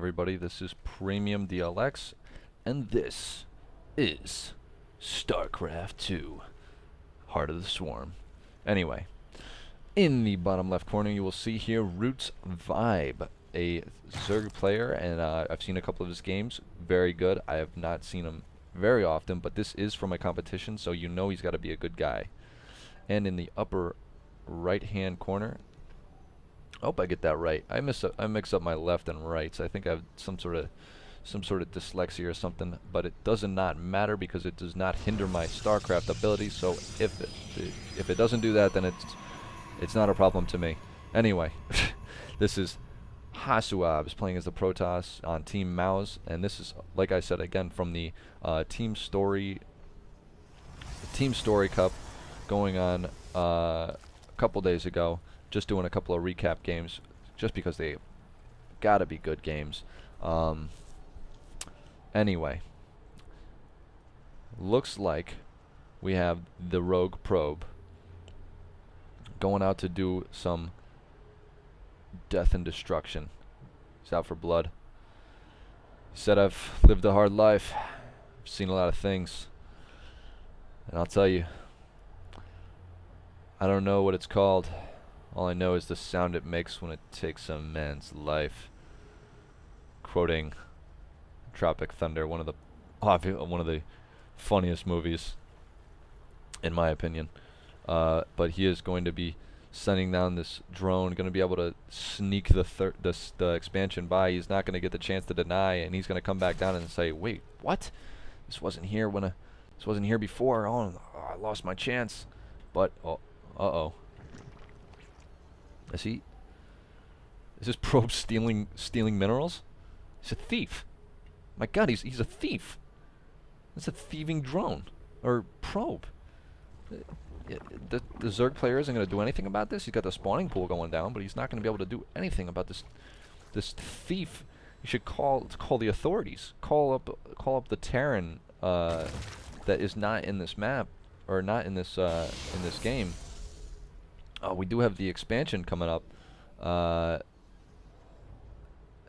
everybody? This is Premium DLX, and this is Starcraft 2, Heart of the Swarm. Anyway, in the bottom left corner you will see here Roots Vibe, a Zerg player, and I've seen a couple of his games. Very good. I have not seen him very often, but this is for my competition, so you know he's got to be a good guy. And in the upper right hand corner, I hope I get that right. I mix up my left and right, so I think I have some sort of dyslexia or something, but it does not matter because it does not hinder my StarCraft ability. So if it doesn't do that, then it's not a problem to me. Anyway, this is HasuObs playing as the Protoss on Team Mouse, and this is, like I said again, from the Team Story Cup going on a couple days ago. Just doing a couple of recap games, just because they gotta be good games. Anyway, looks like we have the Rogue Probe going out to do some death and destruction. He's out for blood. He said, "I've lived a hard life. I've seen a lot of things, and I'll tell you, I don't know what it's called. All I know is the sound it makes when it takes a man's life." Quoting Tropic Thunder, one of the funniest movies, in my opinion. But he is going to be sending down this drone, going to be able to sneak the expansion by. He's not going to get the chance to deny, and he's going to come back down and say, "Wait, what? This wasn't here this wasn't here before. Oh, I lost my chance." But uh-oh. Is this probe stealing minerals? He's a thief. My God, he's a thief. It's a thieving drone or probe. The Zerg player isn't going to do anything about this. He's got the spawning pool going down, but he's not going to be able to do anything about this thief. You should call the authorities. Call up the Terran that is not in this map, or not in this game. We do have the expansion coming up, and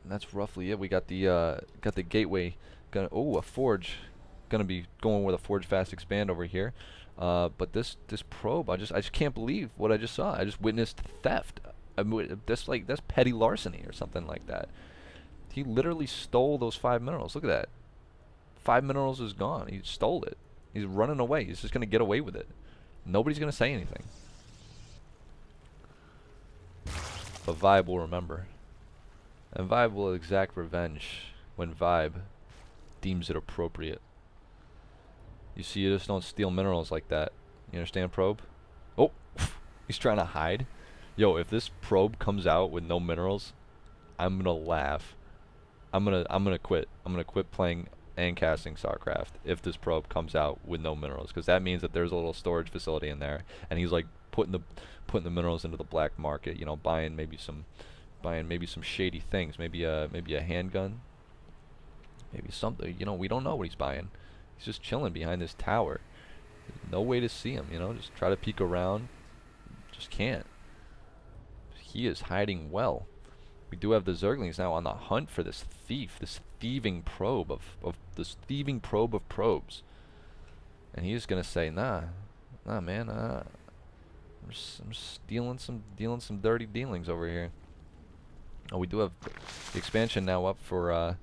that's roughly it. We got the gateway. A forge. Gonna be going with a forge fast expand over here. But this probe, I just can't believe what I just saw. I just witnessed theft. That's petty larceny or something like that. He literally stole those 5 minerals. Look at that. 5 minerals is gone. He stole it. He's running away. He's just gonna get away with it. Nobody's gonna say anything. But Vibe will remember. And Vibe will exact revenge when Vibe deems it appropriate. You see, you just don't steal minerals like that. You understand, probe? Oh, he's trying to hide. Yo, if this probe comes out with no minerals, I'm gonna laugh. I'm gonna quit. I'm gonna quit playing and casting StarCraft if this probe comes out with no minerals, because that means that there's a little storage facility in there, and he's like putting the minerals into the black market. You know, buying maybe some shady things. Maybe a handgun. Maybe something. You know, we don't know what he's buying. He's just chilling behind this tower. There's no way to see him. You know, just try to peek around. Just can't. He is hiding well. We do have the Zerglings now on the hunt for this thief, this thieving probe of probes. And he's gonna say, nah man, I'm just dealing some dirty dealings over here. Oh, we do have the expansion now up for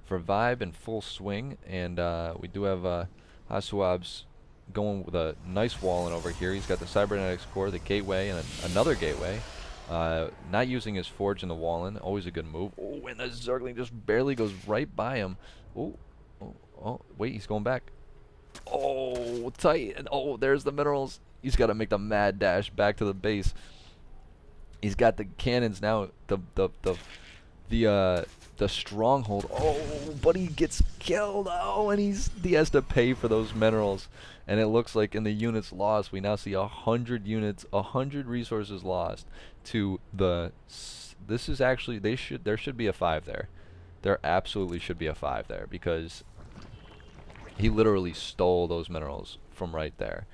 Vibe in full swing, and we do have HasuObs going with a nice wall in over here. He's got the cybernetics core, the gateway, and another gateway. Not using his forge in the wall-in, always a good move. Oh, and the Zergling just barely goes right by him. Oh, wait, he's going back. Oh, tight. And oh, there's the minerals. He's got to make the mad dash back to the base. He's got the cannons now. The stronghold. Oh, but he gets killed. Oh, and he has to pay for those minerals. And it looks like in the units lost, we now see 100 units, 100 resources lost to the. This is actually there should be a 5 there. There absolutely should be a 5 there, because he literally stole those minerals from right there.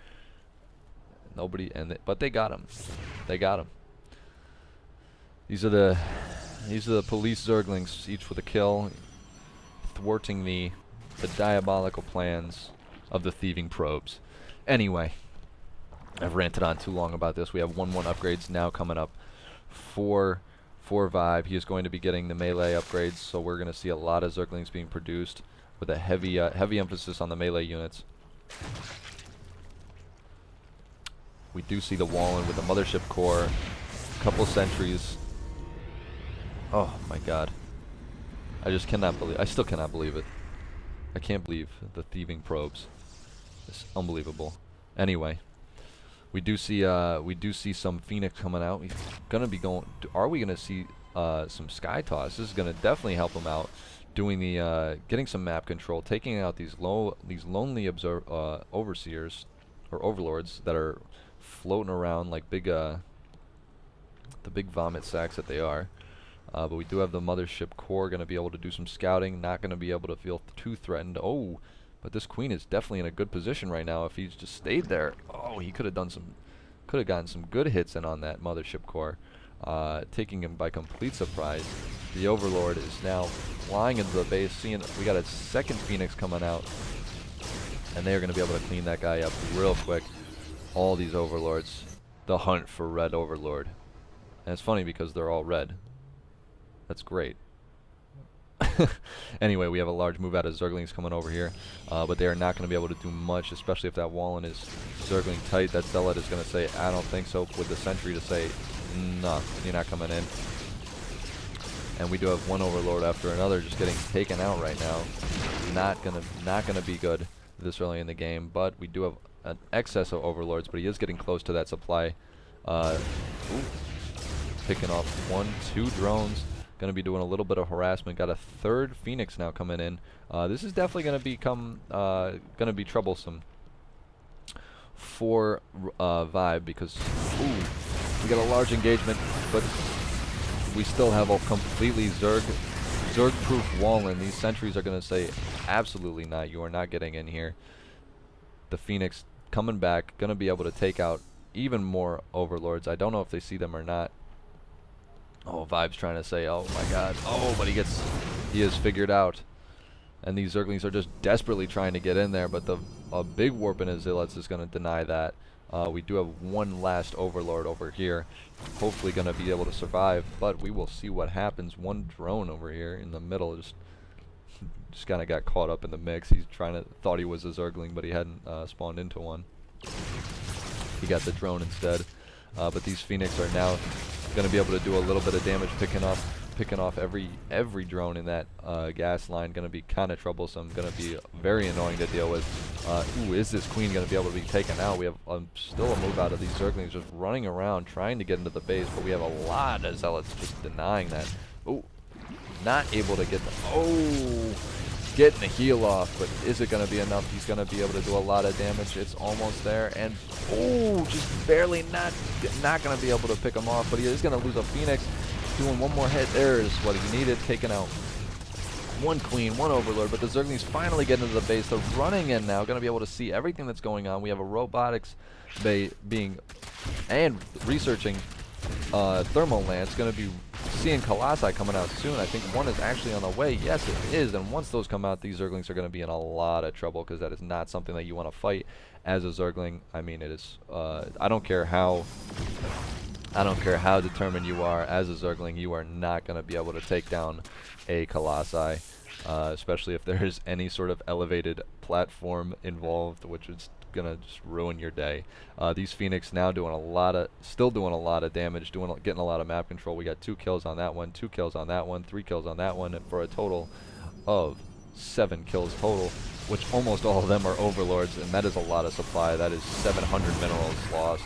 But they got him. They got him. These are the These are the police Zerglings, each with a kill, thwarting the diabolical plans of the Thieving Probes. Anyway, I've ranted on too long about this. We have 1-1 upgrades now coming up for Vibe. He is going to be getting the melee upgrades, so we're going to see a lot of Zerglings being produced with a heavy emphasis on the melee units. We do see the Wallen with the mothership core, a couple sentries. Oh my god. I still cannot believe it. I can't believe the Thieving Probes. It's unbelievable. Anyway, we do see some Phoenix coming out. We're gonna be going. Are we gonna see some Sky Toss? This is gonna definitely help him out, doing the getting some map control, taking out these lonely overseers or overlords that are floating around like big the big vomit sacks that they are. But we do have the mothership core going to be able to do some scouting, not going to be able to feel too threatened. Oh, but this queen is definitely in a good position right now. If he's just stayed there, oh, he could have gotten some good hits in on that mothership core, taking him by complete surprise. The overlord is now flying into the base, seeing we got a second Phoenix coming out, and they're going to be able to clean that guy up real quick. All these overlords, the hunt for red overlord, and it's funny because they're all red. That's great. Anyway, we have a large move out of Zerglings coming over here, but they are not going to be able to do much, especially if that Wallen is Zergling tight. That Zealot is going to say, I don't think so, with the sentry to say, nah, you're not coming in. And we do have one overlord after another just getting taken out right now. Not gonna be good this early in the game, but we do have an excess of overlords, but he is getting close to that supply. Picking off 1-2 drones. Going to be doing a little bit of harassment. Got a third Phoenix now coming in. This is definitely going to become going to be troublesome for Vibe, because we got a large engagement, but we still have a completely Zerg-proof Wallen. These sentries are going to say, absolutely not. You are not getting in here. The Phoenix coming back, going to be able to take out even more overlords. I don't know if they see them or not. Oh, Vibe's trying to say, oh my god. Oh, but he is figured out. And these Zerglings are just desperately trying to get in there, but a big warp in his Zealots is going to deny that. We do have one last overlord over here. Hopefully going to be able to survive, but we will see what happens. One drone over here in the middle just kind of got caught up in the mix. He's thought he was a Zergling, but he hadn't spawned into one. He got the drone instead. But these Phoenix are now going to be able to do a little bit of damage, picking off every drone in that gas line. Going to be kind of troublesome. Going to be very annoying to deal with. Is this queen going to be able to be taken out? We have still a move out of these Zerglings just running around trying to get into the base, but we have a lot of Zealots just denying that. Oh, not able to get the getting the heal off, but is it going to be enough? He's going to be able to do a lot of damage. It's almost there, and just barely not going to be able to pick him off, but he is going to lose a Phoenix. Doing one more hit. There's what he needed, taking out one queen, one overlord, but the Zerglings finally get into the base. They're running in now, going to be able to see everything that's going on. We have a robotics bay being and researching thermal lance. Going to be seeing Colossi coming out soon. I think one is actually on the way. Yes, it is. And once those come out, these Zerglings are going to be in a lot of trouble, because that is not something that you want to fight as a Zergling. I mean, it is. I don't care how determined you are as a Zergling. You are not going to be able to take down a Colossi, especially if there is any sort of elevated platform involved, which is gonna just ruin your day. These Phoenix now still doing a lot of damage, getting a lot of map control. We got 2 kills on that one, 2 kills on that one, 3 kills on that one, and for a total of 7 kills total, which almost all of them are overlords, and that is a lot of supply. That is 700 minerals lost,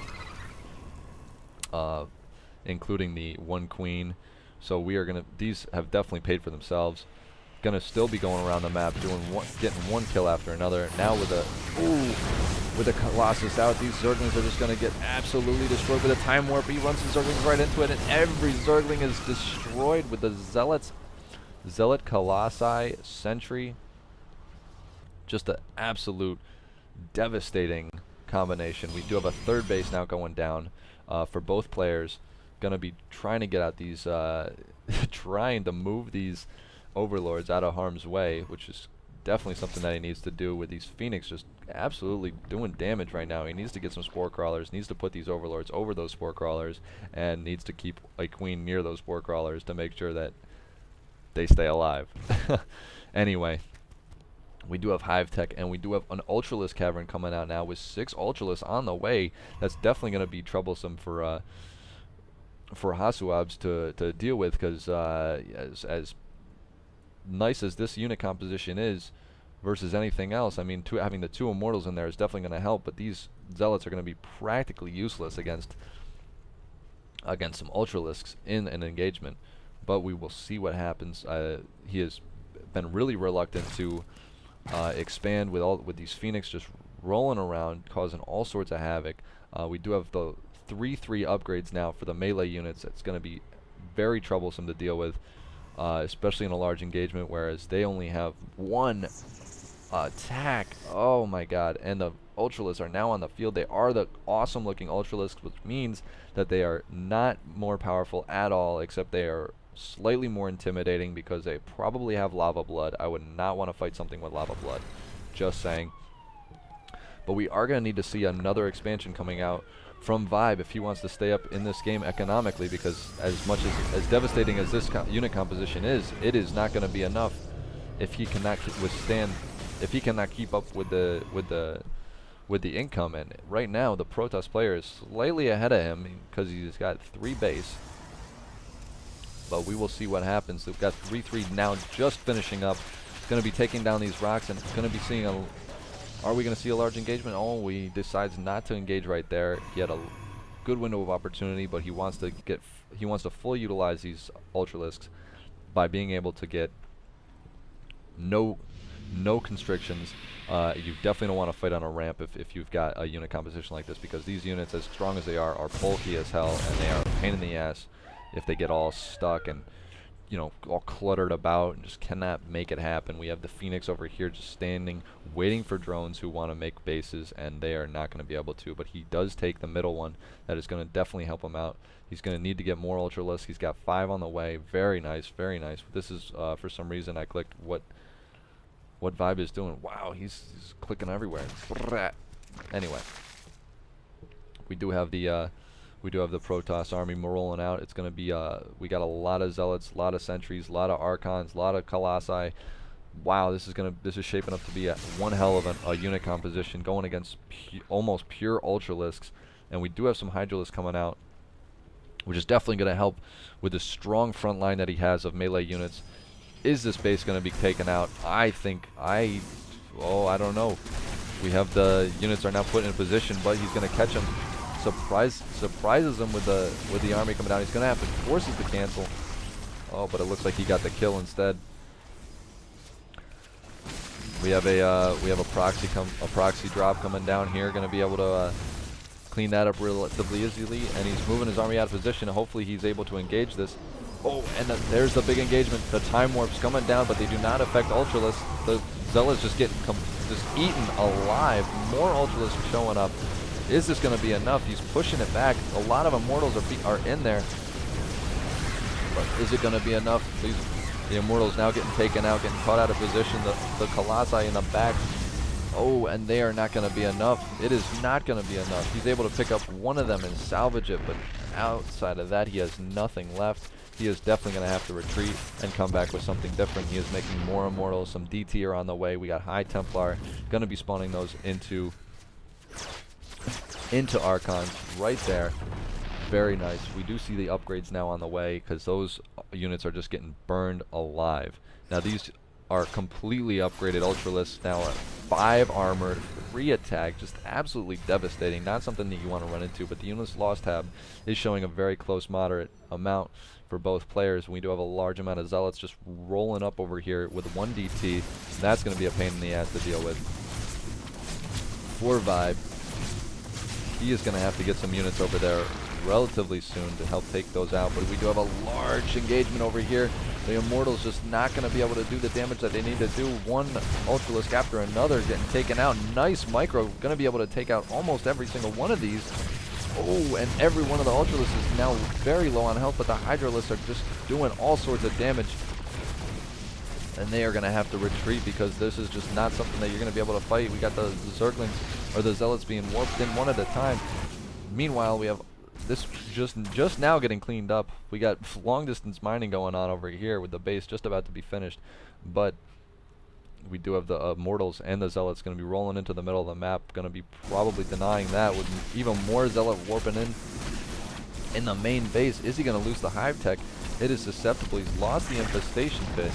including the 1 queen. So these have definitely paid for themselves. Gonna still be going around the map, getting one kill after another. Now with a Colossus out, these Zerglings are just gonna get absolutely destroyed with a time warp. He runs the Zerglings right into it, and every Zergling is destroyed with the Zealot Colossi Sentry. Just an absolute devastating combination. We do have a third base now going down for both players. going to be trying to get out these, trying to move these overlords out of harm's way, which is definitely something that he needs to do with these Phoenix just absolutely doing damage right now. He needs to get some spore crawlers, needs to put these overlords over those spore crawlers, and needs to keep a queen near those spore crawlers to make sure that they stay alive. Anyway, we do have Hive Tech, and we do have an Ultralisk Cavern coming out now with 6 Ultralisks on the way. That's definitely going to be troublesome for HasuObs to deal with, because as nice as this unit composition is versus anything else, I mean, having the 2 Immortals in there is definitely going to help, but these Zealots are going to be practically useless against some Ultralisks in an engagement. But we will see what happens. He has been really reluctant to expand with these Phoenix just rolling around, causing all sorts of havoc. We do have the 3/3 upgrades now for the melee units. It's going to be very troublesome to deal with, especially in a large engagement, whereas they only have 1 attack. Oh my god. And the Ultralisks are now on the field. They are the awesome looking Ultralisks, which means that they are not more powerful at all, except they are slightly more intimidating because they probably have lava blood. I would not want to fight something with lava blood, just saying. But we are going to need to see another expansion coming out from Vibe if he wants to stay up in this game economically, because as much as devastating as this unit composition is, it is not going to be enough if he cannot keep up with the income. And right now the Protoss player is slightly ahead of him because he's got 3 base. But we will see what happens. We've got 3/3 now just finishing up. It's going to be taking down these rocks, and it's going to be seeing a... Are we going to see a large engagement? Oh, he decides not to engage right there. He had a good window of opportunity, but he wants to fully utilize these Ultralisks by being able to get no constrictions. You definitely don't want to fight on a ramp if you've got a unit composition like this, because these units, as strong as they are bulky as hell, and they are a pain in the ass if they get all stuck and, you know, all cluttered about and just cannot make it happen. We have the Phoenix over here just standing, waiting for drones who want to make bases, and they are not going to be able to. But he does take the middle one. That is going to definitely help him out. He's going to need to get more Ultralisks. He's got 5 on the way. Very nice, very nice. This is, for some reason, I clicked what Vibe is doing. Wow, he's clicking everywhere. Anyway, we do have the Protoss army rolling out. It's going to be, we got a lot of Zealots, a lot of Sentries, a lot of Archons, a lot of Colossi. Wow, this is shaping up to be one hell of a unit composition going against almost pure Ultralisks. And we do have some Hydralisks coming out, which is definitely going to help with the strong front line that he has of melee units. Is this base going to be taken out? I don't know. We have the units are now put in a position, but he's going to catch them. Surprises him with the army coming down. He's going to have to force it to cancel. Oh, but it looks like he got the kill instead. We have a proxy drop coming down here. Going to be able to clean that up relatively easily, and he's moving his army out of position. Hopefully, he's able to engage this. Oh, and there's the big engagement. The time warps coming down, but they do not affect Ultralisks. The Zealots just getting just eaten alive. More Ultralisks showing up. Is this going to be enough? He's pushing it back. A lot of Immortals are in there. But is it going to be enough? The Immortals now getting taken out, getting caught out of position. The Colossi in the back. Oh, and they are not going to be enough. It is not going to be enough. He's able to pick up one of them and salvage it, but outside of that, he has nothing left. He is definitely going to have to retreat and come back with something different. He is making more Immortals. Some DT are on the way. We got High Templar. Going to be spawning those into Archons right there. Very nice. We do see the upgrades now on the way, because those units are just getting burned alive. Now these are completely upgraded Ultralisks now at 5 armor, 3 attack, just absolutely devastating. Not something that you want to run into, but the units lost tab is showing a very close moderate amount for both players. We do have a large amount of Zealots just rolling up over here with 1 DT. That's going to be a pain in the ass to deal with. For Vibe, he is going to have to get some units over there relatively soon to help take those out, but we do have a large engagement over here. The Immortals just not going to be able to do the damage that they need to do. One Ultralisk after another getting taken out. Nice micro, going to be able to take out almost every single one of these. Oh, and every one of the Ultralisks is now very low on health, but the Hydralisks are just doing all sorts of damage. And they are going to have to retreat because this is just not something that you're going to be able to fight. We got the Zerglings, or the Zealots, being warped in one at a time. Meanwhile, we have this just now getting cleaned up. We got long distance mining going on over here with the base just about to be finished. But we do have the Immortals and the Zealots going to be rolling into the middle of the map, going to be probably denying that with even more Zealot warping in the main base. Is he going to lose the Hive Tech? It is susceptible. He's lost the Infestation Pit.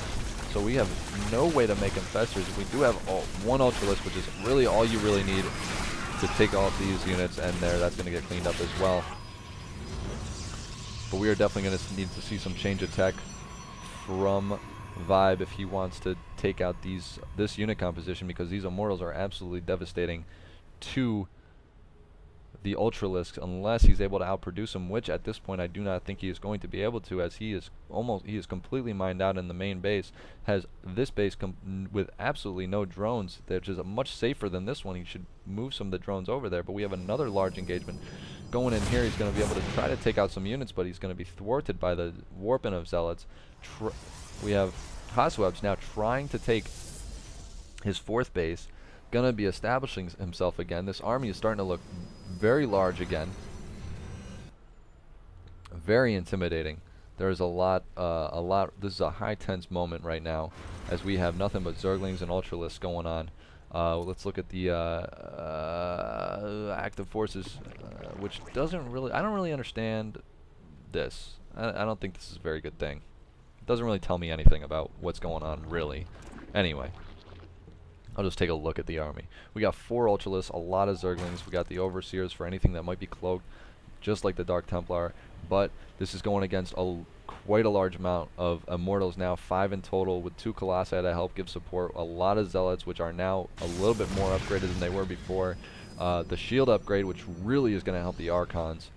So we have no way to make infestors. We do have one Ultralisk, which is really all you really need to take off these units, and that's going to get cleaned up as well. But we are definitely going to need to see some change of tech from Vibe if he wants to take out this unit composition, because these Immortals are absolutely devastating to the Ultralisks unless he's able to outproduce them, which at this point I do not think he is going to be able to, as he is completely mined out in the main base, has this base with absolutely no drones, which is much safer than this one. He should move some of the drones over there, but we have another large engagement going in here. He's going to be able to try to take out some units, but he's going to be thwarted by the warping of Zealots. We have HasuObs now trying to take his fourth base, going to be establishing himself again. This army is starting to look very large again, very intimidating. There's a lot, this is a high tense moment right now, as we have nothing but Zerglings and Ultralisks going on. Let's look at the active forces, which I don't really understand this. I don't think this is a very good thing. It doesn't really tell me anything about what's going on, really. Anyway, I'll just take a look at the army. We got 4 Ultralisks, a lot of Zerglings. We got the Overseers for anything that might be cloaked, just like the Dark Templar. But this is going against quite a large amount of Immortals now, 5 in total, with 2 Colossi to help give support. A lot of Zealots, which are now a little bit more upgraded than they were before. The shield upgrade, which really is going to help the Archons.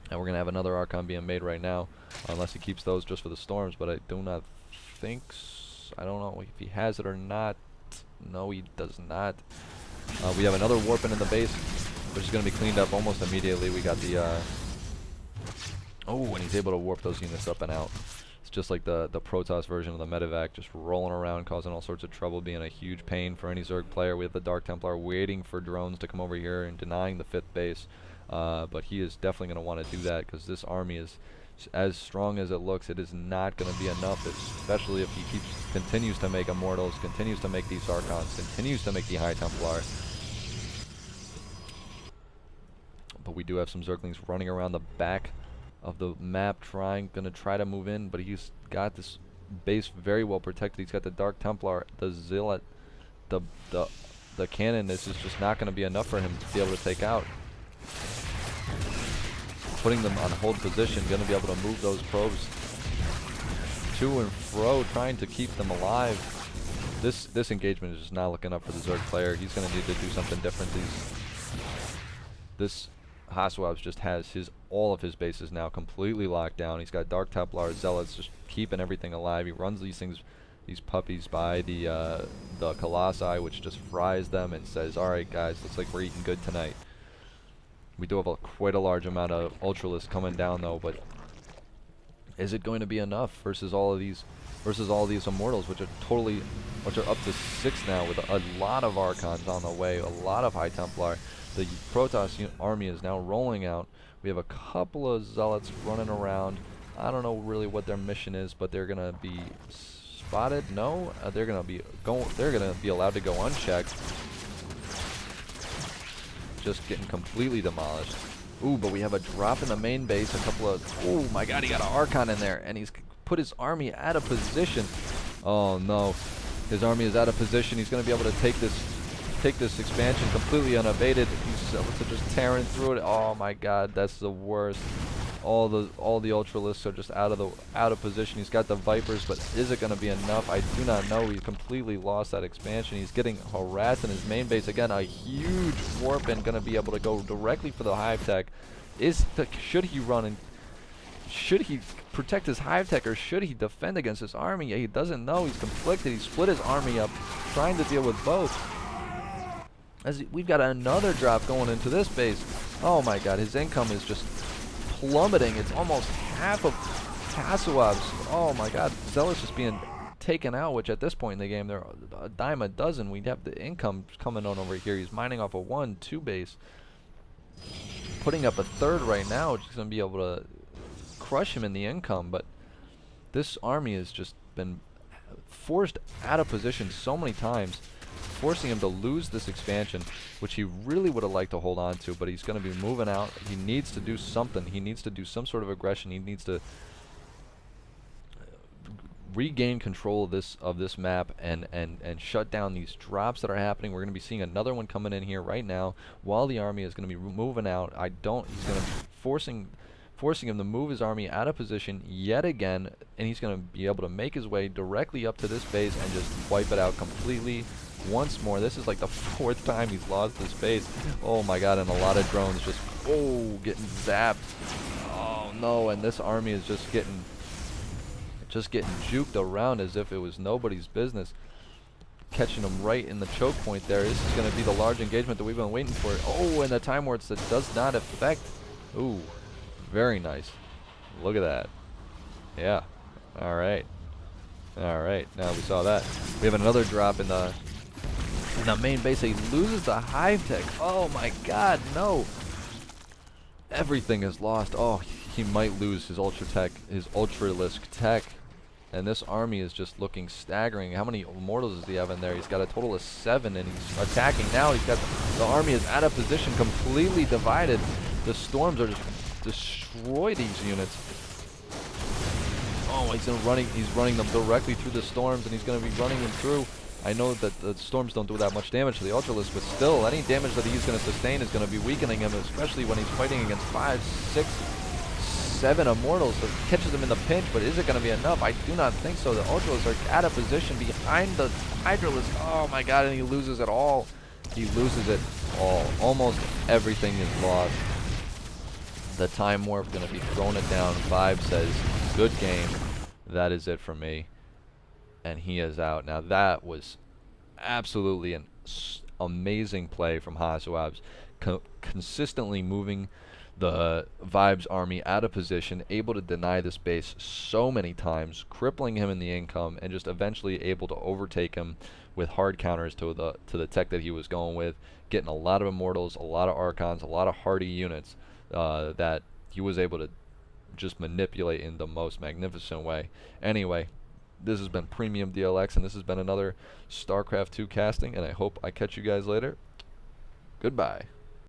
And we're going to have another Archon being made right now, unless he keeps those just for the storms. But I do not think I don't know if he has it or not. No, he does not. We have another warping in the base, which is going to be cleaned up almost immediately. We got the and he's able to warp those units up and out. It's just like the Protoss version of the Medevac, just rolling around, causing all sorts of trouble, being a huge pain for any Zerg player. We have the Dark Templar waiting for drones to come over here and denying the 5th base. But he is definitely going to want to do that, because this army is as strong as it looks. It is not going to be enough, especially if he continues to make Immortals, continues to make these Archons, continues to make the High Templar. But we do have some Zerglings running around the back of the map, going to try to move in, but he's got this base very well protected. He's got the Dark Templar, the Zealot, the cannon. This is just not going to be enough for him to be able to take out. Putting them on hold position, going to be able to move those probes to and fro, trying to keep them alive. This engagement is just not looking up for the Zerg player. He's going to need to do something different. This HasuObs just has all of his bases now completely locked down. He's got Dark Templar, Zealots, just keeping everything alive. He runs these puppies by the Colossi, which just fries them and says, "All right, guys, looks like we're eating good tonight." We do have quite a large amount of Ultralisks coming down, though, but is it going to be enough versus all of these Immortals, which are up to 6 now, with a lot of Archons on the way, a lot of High Templar. The Protoss army is now rolling out. We have a couple of Zealots running around. I don't know really what their mission is, but they're gonna be spotted. No, they're gonna be allowed to go unchecked. Just getting completely demolished. Ooh, but we have a drop in the main base. Oh my god, he got an Archon in there, and he's put his army out of position. Oh no, his army is out of position. He's going to be able to take this expansion completely unabated. He's just tearing through it. Oh my god, that's the worst. All the Ultralisks are just out of position. He's got the Vipers, but is it going to be enough? I do not know. He's completely lost that expansion. He's getting harassed in his main base again. A huge warp-in, going to be able to go directly for the Hive Tech. Should he run and should he protect his Hive Tech, or should he defend against this army? He doesn't know. He's conflicted. He split his army up, trying to deal with both. As we've got another drop going into this base. Oh my god, his income is just plummeting. It's almost half of HasuObs. Oh my god, Zealot's just being taken out, which at this point in the game, they're a dime a dozen. We'd have the income coming on over here. He's mining off a 1-2 base. Putting up a third right now, which is going to be able to crush him in the income, but this army has just been forced out of position so many times, forcing him to lose this expansion, which he really would have liked to hold on to, but he's going to be moving out. He needs to do something. He needs to do some sort of aggression. He needs to regain control of this map and shut down these drops that are happening. We're going to be seeing another one coming in here right now while the army is going to be moving out. He's going to be forcing him to move his army out of position yet again, and he's going to be able to make his way directly up to this base and just wipe it out completely once more. This is like the 4th time he's lost this base. Oh my god, and a lot of drones just getting zapped. Oh no, and this army is just getting juked around as if it was nobody's business. Catching him right in the choke point there. This is going to be the large engagement that we've been waiting for. Oh, and the time warps that does not affect. Ooh, very nice. Look at that. Yeah. All right. All right. Now we saw that. We have another drop in the main base. He loses the hive tech. Oh my god, no. Everything is lost. Oh, he might lose his ultralisk tech. And this army is just looking staggering. How many immortals does he have in there? He's got a total of 7, and he's attacking now. He's got the army is out of position, completely divided. The storms are just destroy these units. Oh, he's running them directly through the storms, and he's going to be running them through. I know that the storms don't do that much damage to the Ultralisk, but still, any damage that he's going to sustain is going to be weakening him, especially when he's fighting against 5, 6, 7 immortals. So it catches him in the pinch, but is it going to be enough? I do not think so. The Ultralisk are out of position behind the Hydralisk. Oh my god, and he loses it all. He loses it all. Almost everything is lost. The Time Warp going to be throwing it down. Vibe says, good game. That is it for me. And he is out. Now that was absolutely an amazing play from HasuObs, consistently moving the Vibes army out of position, able to deny this base so many times, crippling him in the income, and just eventually able to overtake him with hard counters to the tech that he was going with, getting a lot of Immortals, a lot of Archons, a lot of hardy units that he was able to just manipulate in the most magnificent way. Anyway, this has been Premium DLX, and this has been another StarCraft 2 casting, and I hope I catch you guys later. Goodbye.